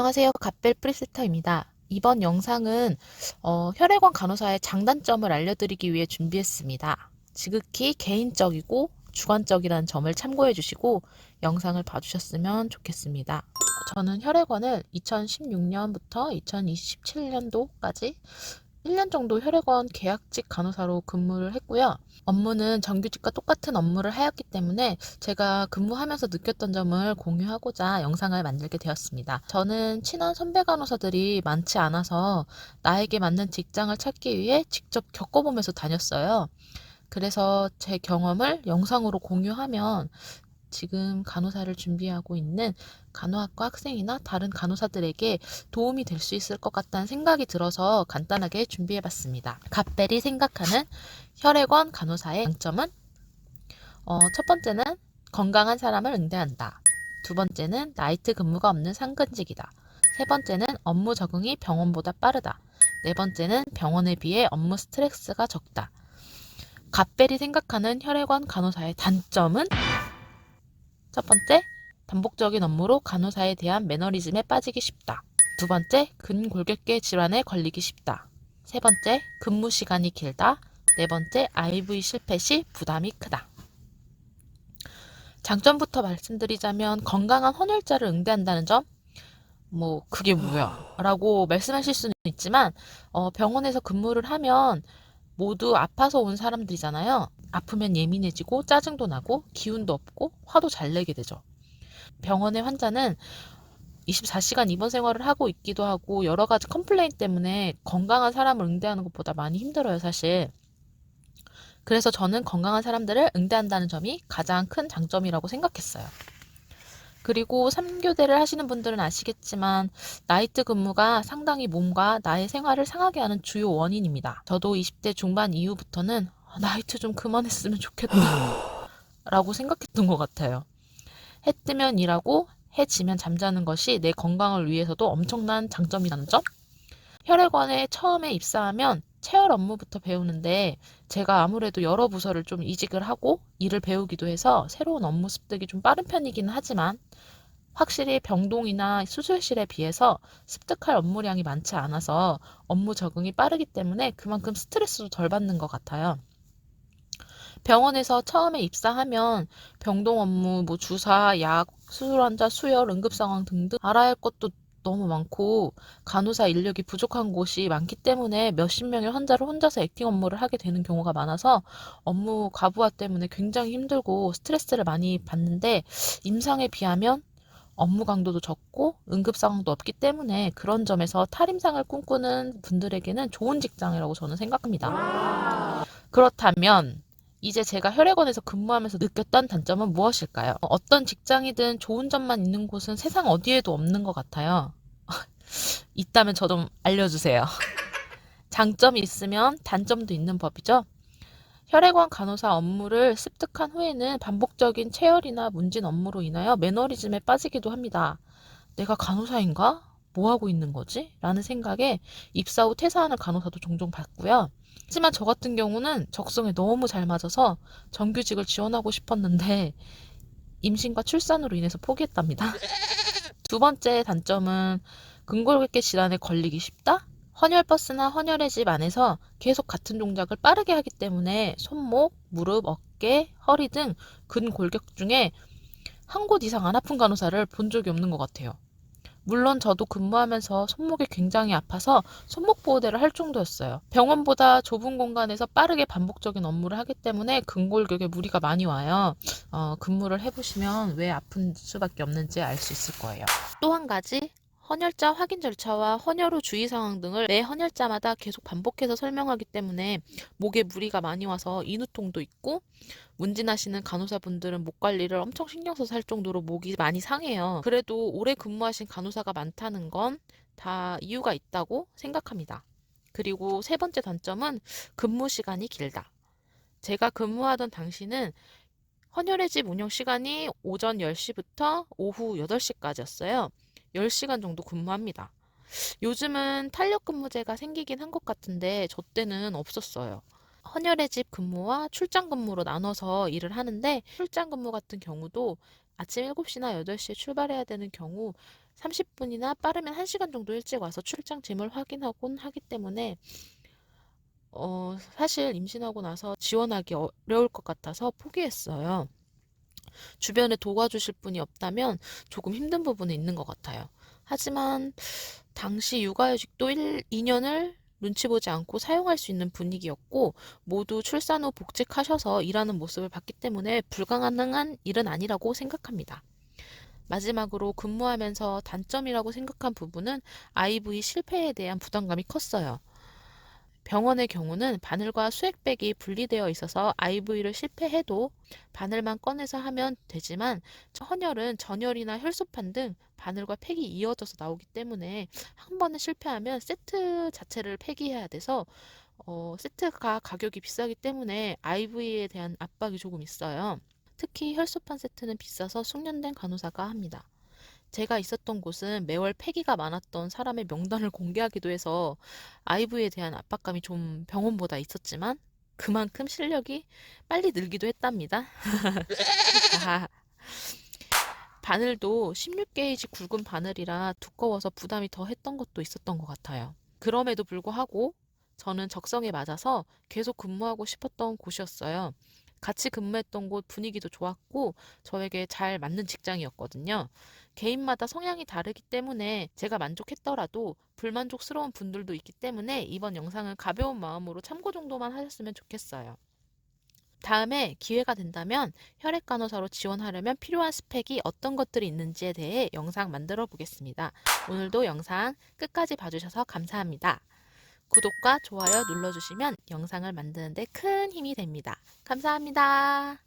안녕하세요. 갓벨 프리세터입니다. 이번 영상은 혈액원 간호사의 장단점을 알려드리기 위해 준비했습니다. 지극히 개인적이고 주관적이라는 점을 참고해 주시고 영상을 봐주셨으면 좋겠습니다. 저는 혈액원을 2016년부터 2027년도까지 1년 정도 혈액원 계약직 간호사로 근무를 했고요. 업무는 정규직과 똑같은 업무를 하였기 때문에 제가 근무하면서 느꼈던 점을 공유하고자 영상을 만들게 되었습니다. 저는 친한 선배 간호사들이 많지 않아서 나에게 맞는 직장을 찾기 위해 직접 겪어보면서 다녔어요. 그래서 제 경험을 영상으로 공유하면 지금 간호사를 준비하고 있는 간호학과 학생이나 다른 간호사들에게 도움이 될 수 있을 것 같다는 생각이 들어서 간단하게 준비해봤습니다. 갓벨이 생각하는 혈액원 간호사의 장점은 첫 번째는 건강한 사람을 응대한다. 두 번째는 나이트 근무가 없는 상근직이다. 세 번째는 업무 적응이 병원보다 빠르다. 네 번째는 병원에 비해 업무 스트레스가 적다. 갓벨이 생각하는 혈액원 간호사의 단점은 첫 번째, 반복적인 업무로 간호사에 대한 매너리즘에 빠지기 쉽다. 두 번째, 근골격계 질환에 걸리기 쉽다. 세 번째, 근무 시간이 길다. 네 번째, IV 실패 시 부담이 크다. 장점부터 말씀드리자면 건강한 헌혈자를 응대한다는 점, 그게 뭐야? 라고 말씀하실 수는 있지만 병원에서 근무를 하면 모두 아파서 온 사람들이잖아요. 아프면 예민해지고 짜증도 나고 기운도 없고 화도 잘 내게 되죠. 병원의 환자는 24시간 입원 생활을 하고 있기도 하고 여러 가지 컴플레인 때문에 건강한 사람을 응대하는 것보다 많이 힘들어요, 사실. 그래서 저는 건강한 사람들을 응대한다는 점이 가장 큰 장점이라고 생각했어요. 그리고 3교대를 하시는 분들은 아시겠지만 나이트 근무가 상당히 몸과 나의 생활을 상하게 하는 주요 원인입니다. 저도 20대 중반 이후부터는 나이트 좀 그만했으면 좋겠다 라고 생각했던 것 같아요. 해 뜨면 일하고 해 지면 잠자는 것이 내 건강을 위해서도 엄청난 장점이라는 점? 혈액원에 처음에 입사하면 체열 업무부터 배우는데 제가 아무래도 여러 부서를 좀 이직을 하고 일을 배우기도 해서 새로운 업무 습득이 좀 빠른 편이기는 하지만 확실히 병동이나 수술실에 비해서 습득할 업무량이 많지 않아서 업무 적응이 빠르기 때문에 그만큼 스트레스도 덜 받는 것 같아요. 병원에서 처음에 입사하면 병동 업무, 주사, 약, 수술 환자, 수혈, 응급 상황 등등 알아야 할 것도 너무 많고 간호사 인력이 부족한 곳이 많기 때문에 몇십 명의 환자를 혼자서 액팅 업무를 하게 되는 경우가 많아서 업무 과부하 때문에 굉장히 힘들고 스트레스를 많이 받는데 임상에 비하면 업무 강도도 적고 응급 상황도 없기 때문에 그런 점에서 탈임상을 꿈꾸는 분들에게는 좋은 직장이라고 저는 생각합니다. 그렇다면 이제 제가 혈액원에서 근무하면서 느꼈던 단점은 무엇일까요? 어떤 직장이든 좋은 점만 있는 곳은 세상 어디에도 없는 것 같아요. 있다면 저 좀 알려주세요. 장점이 있으면 단점도 있는 법이죠. 혈액원 간호사 업무를 습득한 후에는 반복적인 체열이나 문진 업무로 인하여 매너리즘에 빠지기도 합니다. 내가 간호사인가? 뭐 하고 있는 거지? 라는 생각에 입사 후 퇴사하는 간호사도 종종 봤고요. 하지만 저 같은 경우는 적성에 너무 잘 맞아서 정규직을 지원하고 싶었는데 임신과 출산으로 인해서 포기했답니다. 두 번째 단점은 근골격계 질환에 걸리기 쉽다? 헌혈버스나 헌혈의 집 안에서 계속 같은 동작을 빠르게 하기 때문에 손목, 무릎, 어깨, 허리 등 근골격 중에 한 곳 이상 안 아픈 간호사를 본 적이 없는 것 같아요. 물론 저도 근무하면서 손목이 굉장히 아파서 손목 보호대를 할 정도였어요. 병원보다 좁은 공간에서 빠르게 반복적인 업무를 하기 때문에 근골격에 무리가 많이 와요. 근무를 해보시면 왜 아픈 수밖에 없는지 알 수 있을 거예요. 또 한 가지 헌혈자 확인 절차와 헌혈 후 주의사항 등을 매 헌혈자마다 계속 반복해서 설명하기 때문에 목에 무리가 많이 와서 인후통도 있고 문진하시는 간호사분들은 목 관리를 엄청 신경 써서 할 정도로 목이 많이 상해요. 그래도 오래 근무하신 간호사가 많다는 건 다 이유가 있다고 생각합니다. 그리고 세 번째 단점은 근무 시간이 길다. 제가 근무하던 당시는 헌혈의 집 운영 시간이 오전 10시부터 오후 8시까지였어요. 10시간 정도 근무합니다. 요즘은 탄력 근무제가 생기긴 한 것 같은데 저 때는 없었어요. 헌혈의 집 근무와 출장 근무로 나눠서 일을 하는데 출장 근무 같은 경우도 아침 7시나 8시에 출발해야 되는 경우 30분이나 빠르면 1시간 정도 일찍 와서 출장 짐을 확인하곤 하기 때문에 사실 임신하고 나서 지원하기 어려울 것 같아서 포기했어요. 주변에 도와주실 분이 없다면 조금 힘든 부분은 있는 것 같아요. 하지만 당시 육아휴직도 2년을 눈치 보지 않고 사용할 수 있는 분위기였고 모두 출산 후 복직하셔서 일하는 모습을 봤기 때문에 불가능한 일은 아니라고 생각합니다. 마지막으로 근무하면서 단점이라고 생각한 부분은 IVF 실패에 대한 부담감이 컸어요. 병원의 경우는 바늘과 수액백이 분리되어 있어서 IV를 실패해도 바늘만 꺼내서 하면 되지만 헌혈은 전혈이나 혈소판 등 바늘과 팩이 이어져서 나오기 때문에 한 번에 실패하면 세트 자체를 폐기해야 돼서 세트가 가격이 비싸기 때문에 IV에 대한 압박이 조금 있어요. 특히 혈소판 세트는 비싸서 숙련된 간호사가 합니다. 제가 있었던 곳은 매월 폐기가 많았던 사람의 명단을 공개하기도 해서 IV에 대한 압박감이 좀 병원보다 있었지만 그만큼 실력이 빨리 늘기도 했답니다. 바늘도 16게이지 굵은 바늘이라 두꺼워서 부담이 더 했던 것도 있었던 것 같아요. 그럼에도 불구하고 저는 적성에 맞아서 계속 근무하고 싶었던 곳이었어요. 같이 근무했던 곳 분위기도 좋았고 저에게 잘 맞는 직장이었거든요. 개인마다 성향이 다르기 때문에 제가 만족했더라도 불만족스러운 분들도 있기 때문에 이번 영상은 가벼운 마음으로 참고 정도만 하셨으면 좋겠어요. 다음에 기회가 된다면 혈액 간호사로 지원하려면 필요한 스펙이 어떤 것들이 있는지에 대해 영상 만들어 보겠습니다. 오늘도 영상 끝까지 봐주셔서 감사합니다. 구독과 좋아요 눌러주시면 영상을 만드는 데 큰 힘이 됩니다. 감사합니다.